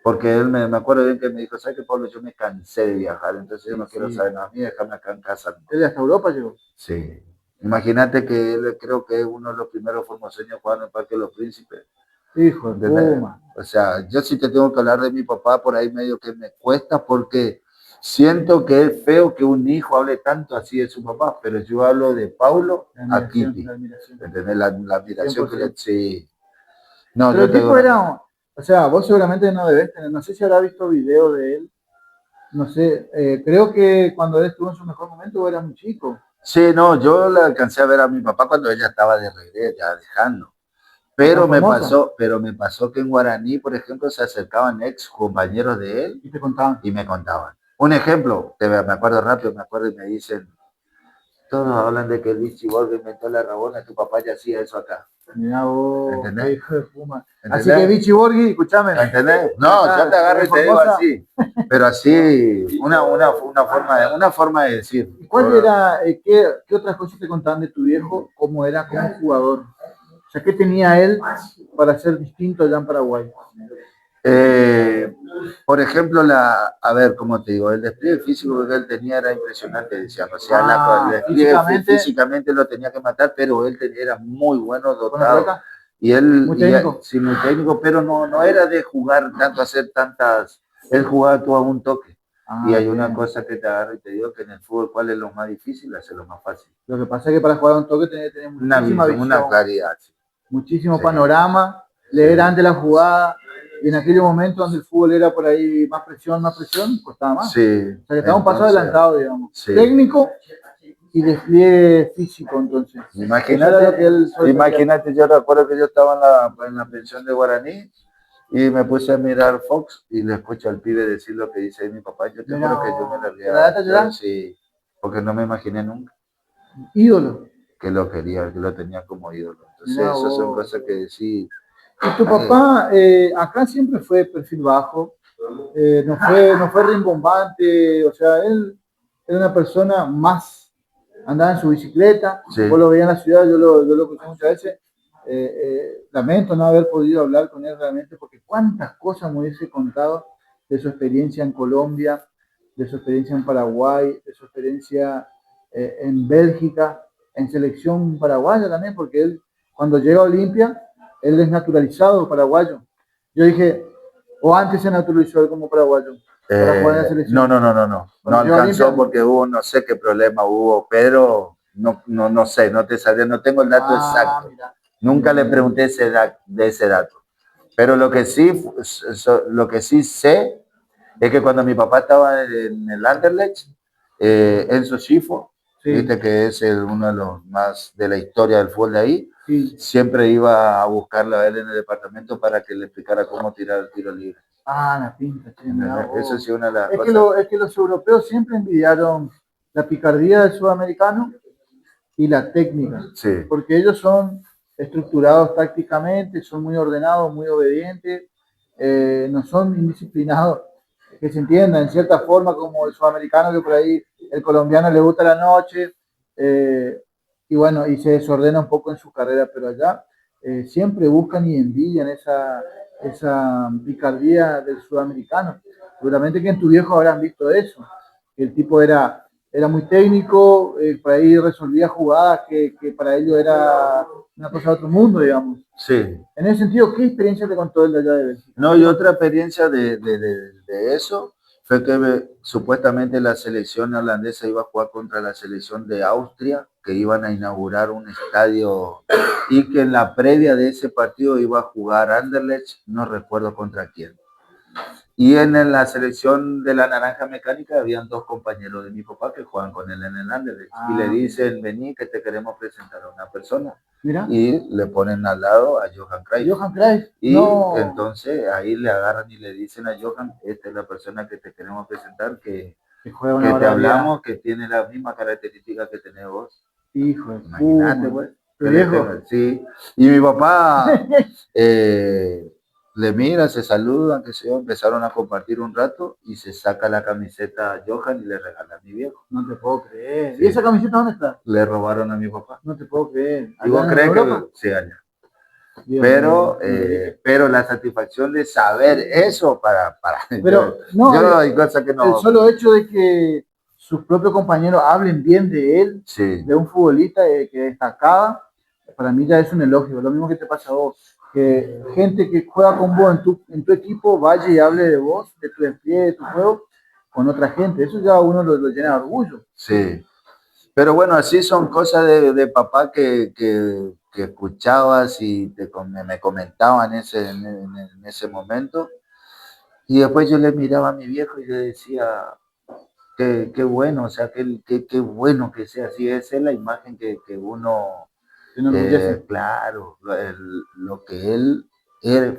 Porque él me acuerdo bien que me dijo, ¿sabes qué, Pablo? Yo me cansé de viajar, entonces yo no quiero Sí. saber nada, a mí déjame acá en casa. Él hasta Europa llegó. Sí. Imagínate que él creo que es uno de los primeros formoseños jugando en Parque de los Príncipes. Hijo de ¿Entendés? Puma. O sea, yo sí te tengo que hablar de mi papá por ahí medio que me cuesta porque siento que es feo que un hijo hable tanto así de su papá, pero yo hablo de Paulo La a admiración, Kitty. la admiración. ¿Entendés? La admiración que le... 100%. Sí. No, Pero yo el te digo tipo una cosa. era, o sea, vos seguramente no debes tener, no sé si habrá visto video de él, no sé, creo que cuando él estuvo en su mejor momento vos eras un chico, Sí, no, yo la alcancé a ver a mi papá cuando ella estaba de regreso, ya dejando. acá en Formosa, Pero me pasó que en Guaraní, por ejemplo, se acercaban ex compañeros de él y te contaban. y me contaban. Un ejemplo, me acuerdo rápido, me acuerdo y me dicen, todos hablan de que Luis Borges inventó la rabona, tu papá ya hacía eso acá. Mirá vos, qué ¿Entendés? hijo de Puma. Así que ¿Entendés? Vichy Borghi, escúchame, ¿Entendés? No, yo acá te agarro en y te digo Formosa. así, pero así, una forma de decir. ¿Y cuál era, qué otras cosas te contaban de tu viejo? ¿Cómo era como jugador? O sea, ¿qué tenía él para ser distinto allá en Paraguay? Eh, por ejemplo, a ver, ¿cómo te digo? El despliegue físico que él tenía era impresionante, decían. O sea, el despliegue físicamente lo tenía que matar, pero él era muy bueno, ¿Con la dotado. pelota? Y él, Muy técnico. sí, muy técnico, pero no era de jugar tanto, hacer tantas. Él jugaba todo a un toque. Y hay una Bien. cosa que te agarro y te digo que en el fútbol, ¿cuál es lo más difícil? Hacer lo más fácil. Lo que pasa es que para jugar a un toque tenés que tener muchísima Una visión, claridad. Sí. muchísimo Sí, panorama, leer antes la jugada. Y en aquellos momentos donde el fútbol era por ahí más presión, costaba más. sí, O sea que estaba un paso adelantado, digamos. sí. Técnico y despliegue físico, entonces. Imagínate, yo recuerdo que yo estaba en la pensión de Guaraní y me puse a mirar Fox y le escucho al pibe decir lo que dice ahí mi papá. Yo te juro que yo me la ría. Sí, porque no me imaginé nunca ídolo. Que lo quería, que lo tenía como ídolo. Entonces, esas son cosas que sí. Y tu papá acá siempre fue perfil bajo, no fue rimbombante, o sea, él era una persona más, andaba en su bicicleta, Sí. vos lo veías en la ciudad, yo lo crucé muchas veces, lamento no haber podido hablar con él realmente, porque cuántas cosas me hubiese contado de su experiencia en Colombia, de su experiencia en Paraguay, de su experiencia en Bélgica, en selección paraguaya también, porque él cuando llega a Olimpia, él es naturalizado paraguayo. Yo dije, o antes se naturalizó él como paraguayo para jugar en la selección. No alcanzó porque hubo, no sé qué problema hubo, pero no sé, no te sabía, no tengo el dato exacto. Mira. Nunca le pregunté de ese dato. Pero lo que sí sé es que cuando mi papá estaba en el Anderlecht, Enzo Schifo, sí. Viste que es uno de los más de la historia del fútbol de ahí, sí. Siempre iba a buscarlo a él en el departamento para que le explicara cómo tirar el tiro libre. La pinta, che, eso sí, una de las cosas. Es que los europeos siempre envidiaron la picardía del sudamericano y la técnica, sí. Porque ellos son estructurados tácticamente, son muy ordenados, muy obedientes, no son indisciplinados, que se entienda en cierta forma como el sudamericano, que por ahí el colombiano le gusta la noche, y bueno, y se desordena un poco en su carrera, pero allá siempre buscan y envidian esa picardía del sudamericano. Seguramente que en tu viejo habrán visto eso, que el tipo era muy técnico, por ahí resolvía jugadas que para ellos era una cosa de otro mundo, digamos. Sí. En ese sentido, ¿qué experiencia te contó él de allá de Bélgica? No, y otra experiencia de eso fue que supuestamente la selección holandesa iba a jugar contra la selección de Austria, que iban a inaugurar un estadio y que en la previa de ese partido iba a jugar Anderlecht, no recuerdo contra quién. Y en la selección de la Naranja Mecánica habían dos compañeros de mi papá que juegan con él en el Anderlecht. Y le dicen, vení que te queremos presentar a una persona. Mira. Y le ponen al lado a Johan Cruyff. Johan Cruyff. Y entonces ahí le agarran y le dicen a Johan, esta es la persona que te queremos presentar, que te hablamos, que tiene la misma característica que tenés vos. Hijo de Imagínate, güey. ¿Tu viejo? Sí. Y mi papá le mira, se saludan, que se empezaron a compartir un rato y se saca la camiseta a Johan y le regala a mi viejo. No te puedo creer. Sí. ¿Y esa camiseta dónde está? Le robaron a mi papá. No te puedo creer. ¿Y vos crees que sí, allá? Pero la satisfacción de saber eso Pero yo hay cosas que no. El solo hecho de que sus propios compañeros hablen bien de él, Sí. de un futbolista que destacaba, para mí ya es un elogio. Lo mismo que te pasa a vos, que gente que juega con vos en tu equipo vaya y hable de vos, de tu despliegue, de tu juego, con otra gente. Eso ya uno lo llena de orgullo. Sí. Pero bueno, así son cosas de papá que escuchabas y me comentaban en ese momento. Y después yo le miraba a mi viejo y le decía, qué bueno, o sea, qué bueno que sea así. Esa es la imagen que uno, claro, lo que él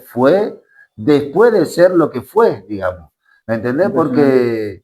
fue después de ser lo que fue, digamos. ¿Me entendés? Porque,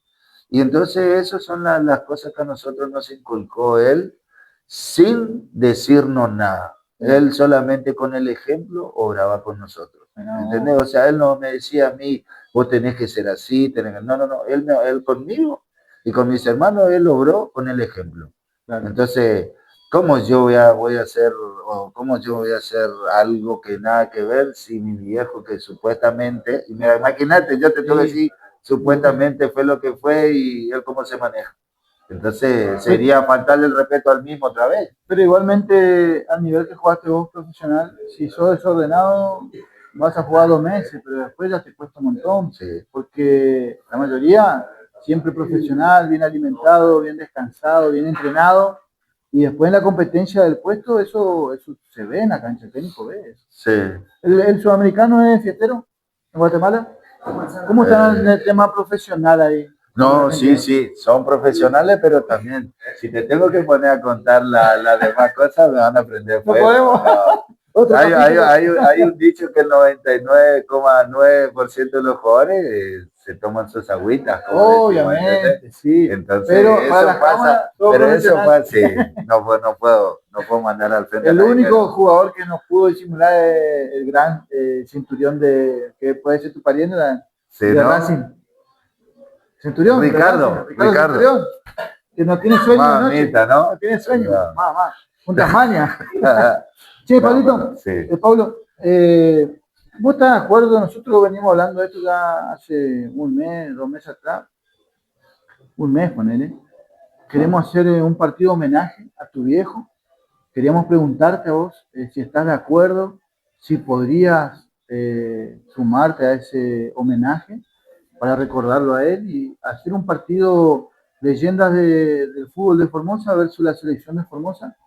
y entonces esas son las cosas que a nosotros nos inculcó él sin decirnos nada. Él solamente con el ejemplo obraba con nosotros. ¿Entendés? O sea, él no me decía a mí, vos tenés que ser así, no, él conmigo y con mis hermanos él obró con el ejemplo. Claro. Entonces, ¿cómo yo voy a hacer, o cómo yo voy a hacer algo que nada que ver si mi viejo que supuestamente, y mira, imagínate, yo te tengo que decir, supuestamente fue lo que fue y él cómo se maneja? Entonces sería faltarle el respeto al mismo otra vez. Pero igualmente, al nivel que jugaste vos profesional, si sos desordenado, vas a jugar 2 meses, pero después ya te cuesta un montón. Sí. Porque la mayoría, siempre profesional, bien alimentado, bien descansado, bien entrenado. Y después en la competencia del puesto, eso se ve en la cancha, el técnico ve eso. Sí. ¿El sudamericano es fiestero en Guatemala? ¿Cómo está en el tema profesional ahí? No, sí, son profesionales, pero también, si te tengo que poner a contar las demás cosas, me van a aprender fuego. ¿No podemos? Hay un dicho que el 99,9% de los jugadores se toman sus agüitas. Obviamente, sí. Entonces, pero eso pasa, sí, no puedo mandar al frente. El único jugador que nos pudo disimular es el gran Centurión que puede ser tu pariente, de Racing. Centurión, Ricardo Centurión, que no tiene sueño Mamita, ¿no? No tiene sueño, más. Un Tasmania. Che, Pablito, Pablo, ¿vos estás de acuerdo? Nosotros venimos hablando de esto ya hace 1 mes, 2 meses atrás. 1 mes, ponele. Queremos hacer un partido homenaje a tu viejo. Queríamos preguntarte a vos si estás de acuerdo, si podrías sumarte a ese homenaje para recordarlo a él y hacer un partido leyendas del fútbol de Formosa versus la selección de Formosa,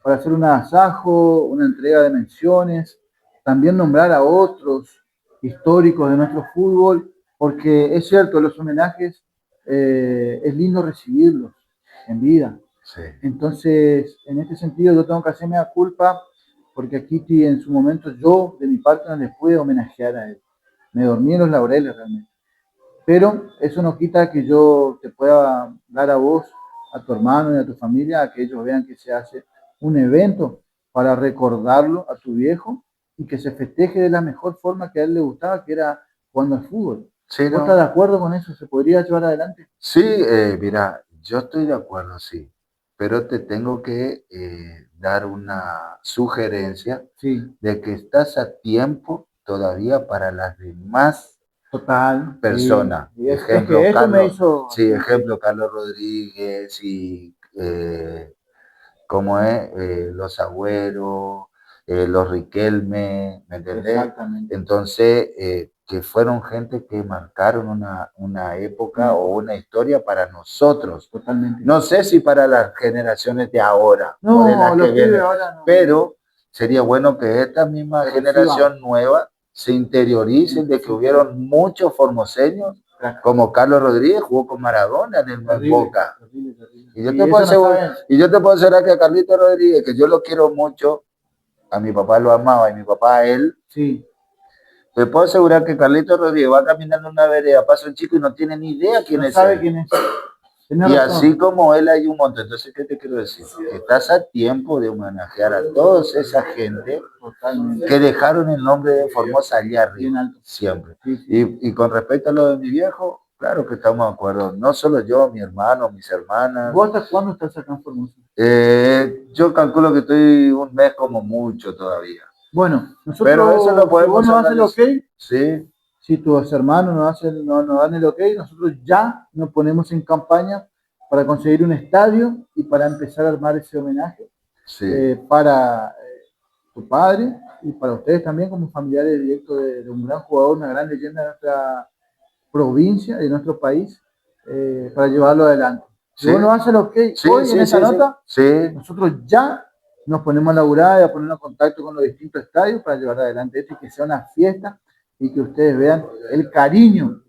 para hacer un agasajo, una entrega de menciones, también nombrar a otros históricos de nuestro fútbol, porque es cierto, los homenajes es lindo recibirlos en vida. Sí. Entonces, en este sentido yo tengo que hacerme la culpa, porque a Kitty en su momento yo de mi parte no le pude homenajear a él. Me dormí en los laureles realmente. Pero eso no quita que yo te pueda dar a vos, a tu hermano y a tu familia, a que ellos vean que se hace un evento para recordarlo a tu viejo y que se festeje de la mejor forma que a él le gustaba, que era jugando al fútbol. Sí, ¿Vos estás de acuerdo con eso? ¿Se podría llevar adelante? Sí, mira, yo estoy de acuerdo, sí, pero te tengo que dar una sugerencia de que estás a tiempo todavía para las demás personas. Sí. Ejemplo, es que Carlos, ejemplo, Carlos Rodríguez y como es los Agüeros, los Riquelme, ¿me entendés? Exactamente. Entonces, que fueron gente que marcaron una época o una historia para nosotros. Totalmente. No sé si para las generaciones de ahora, no, o de las que vienen, ahora no. pero sería bueno que esta misma generación nueva se interioricen de que hubieron muchos formoseños, como Carlos Rodríguez jugó con Maradona en el Boca. Y yo te puedo asegurar que a Carlito Rodríguez, que yo lo quiero mucho, a mi papá lo amaba y mi papá a él, te puedo asegurar que Carlito Rodríguez va caminando una vereda, pasa un chico y no tiene ni idea quién es él. Quién es. Y así como él hay un montón. Entonces, ¿qué te quiero decir? Estás a tiempo de homenajear a toda esa gente que dejaron el nombre de Formosa allá arriba, siempre. Y con respecto a lo de mi viejo, claro que estamos de acuerdo. No solo yo, mi hermano, mis hermanas. ¿Vos hasta cuándo estás acá en Formosa? Yo calculo que estoy 1 mes como mucho todavía. Bueno, Pero eso lo nosotros, si vos podemos nos haces el analizar. ok, Sí, si tus hermanos nos dan el ok, nosotros ya nos ponemos en campaña para conseguir un estadio y para empezar a armar ese homenaje sí, para tu padre y para ustedes también como familiares directos de un gran jugador, una gran leyenda de nuestra provincia, de nuestro país, para llevarlo adelante. Si sí, vos nos haces el ok sí, hoy en sí, esa sí, sí, nota, sí, nosotros ya nos ponemos a laburar y a ponernos en contacto con los distintos estadios para llevar adelante esto y que sea una fiesta y que ustedes vean el cariño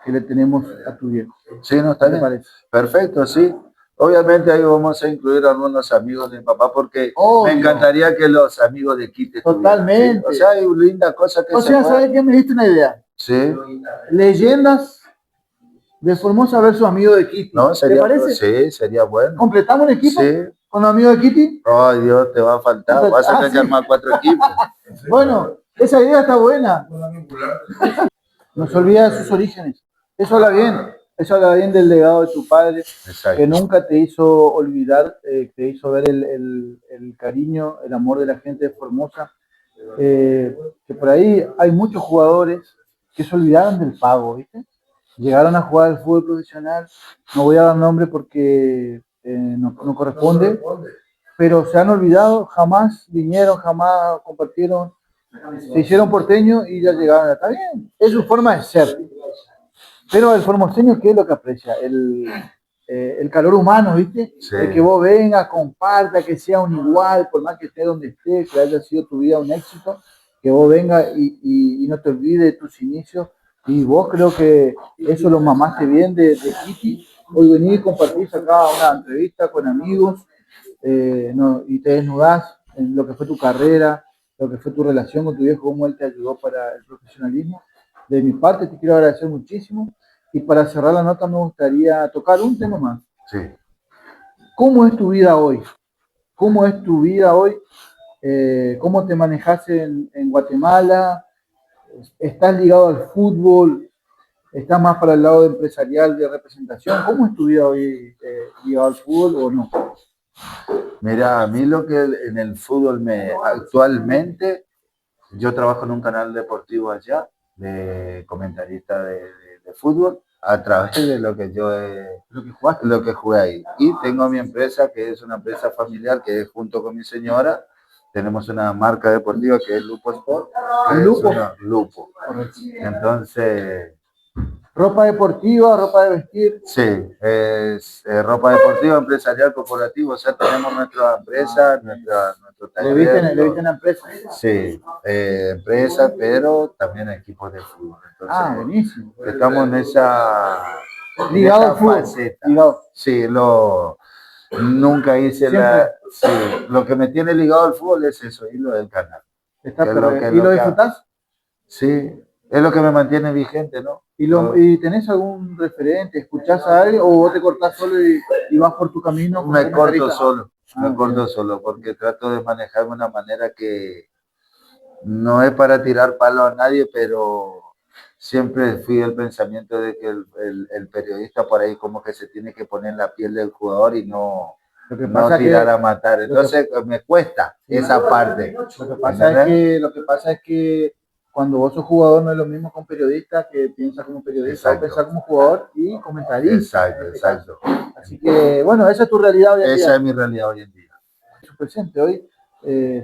que le tenemos a tu viejo. sí, no ¿Qué está te bien. parece? Perfecto, sí. Obviamente ahí vamos a incluir a algunos amigos de mi papá porque me Obvio, encantaría que los amigos de Kite estuvieran, ¿sí? O totalmente. sea, hay linda cosa que O se sea, pueda. ¿sabes qué? Me diste una idea. Sí, Leyendas de Formosa versus amigos de Kitty. no, ¿Te sería, parece? sí, sería bueno. ¿Completamos un Sí. equipo con los amigos de Kitty? Ay, Dios, te va a faltar. Vas a tener que Sí. armar 4 equipos. Bueno, esa idea está buena. No se olvida de sus orígenes. Eso habla bien del legado de tu padre, que Exacto. nunca te hizo olvidar, te hizo ver el cariño, el amor de la gente de Formosa. Que por ahí hay muchos jugadores que se olvidaron del pago, ¿viste? Llegaron a jugar al fútbol profesional, no voy a dar nombre porque no corresponde, pero se han olvidado, jamás vinieron, jamás compartieron, se hicieron porteños y ya llegaron. Está bien, es su forma de ser. Pero el formoseño, ¿qué es lo que aprecia? El calor humano, ¿viste? Sí. El que vos vengas, comparta, que sea un igual, por más que esté donde esté, que haya sido tu vida un éxito, que vos vengas y no te olvides de tus inicios. Y vos creo que eso lo mamaste bien de Kitty. Hoy venís y compartís acá una entrevista con amigos y te desnudás en lo que fue tu carrera, lo que fue tu relación con tu viejo, cómo él te ayudó para el profesionalismo. De mi parte te quiero agradecer muchísimo y para cerrar la nota me gustaría tocar un tema más. Sí. ¿Cómo es tu vida hoy? ¿Cómo es tu vida hoy? ¿Cómo te manejas en Guatemala? ¿Estás ligado al fútbol? ¿Estás más para el lado empresarial de representación? ¿Cómo es tu vida hoy ligado al fútbol o no? Mira, a mí lo que en el fútbol actualmente, yo trabajo en un canal deportivo allá, de comentarista de fútbol, a través de lo que lo que jugué ahí. Y tengo mi empresa, que es una empresa familiar, que es junto con mi señora, tenemos una marca deportiva que es Lupo Sport. Lupo. Lupo. Entonces, Ropa deportiva, ropa de vestir. sí, es ropa deportiva, empresarial, corporativo, o sea, tenemos nuestra empresa, nuestro taller. ¿Le visten a empresa? Sí, empresa, pero también equipos de fútbol. Entonces, Buenísimo. estamos en esa, Ligado al fútbol. faceta. Ligado. Sí, nunca hice sí, lo que me tiene ligado al fútbol es eso, y lo del canal. Está ¿Y lo disfrutás? Sí, es lo que me mantiene vigente, ¿no? ¿Y tenés algún referente? ¿Escuchás a alguien o vos te cortás solo y vas por tu camino? Me corto solo, solo, porque trato de manejarme de una manera que no es para tirar palo a nadie, pero siempre fui el pensamiento de que el periodista por ahí como que se tiene que poner en la piel del jugador y no tirar a matar. Entonces me cuesta esa parte. Lo que pasa es que cuando vos sos jugador no es lo mismo con periodista que piensa como periodista o pensar como jugador y comentarista. Exacto. Así que bueno, esa es tu realidad hoy en día. Esa es mi realidad hoy en día. Su presente hoy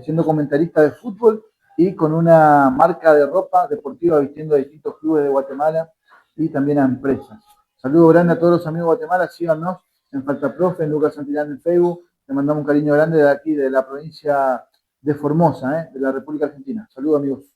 siendo comentarista de fútbol y con una marca de ropa deportiva vistiendo a distintos clubes de Guatemala y también a empresas. Saludos grande a todos los amigos de Guatemala, síganos en Falta Profe, en Lucas Santillán en Facebook. Le mandamos un cariño grande de aquí, de la provincia de Formosa, de la República Argentina. Saludos amigos.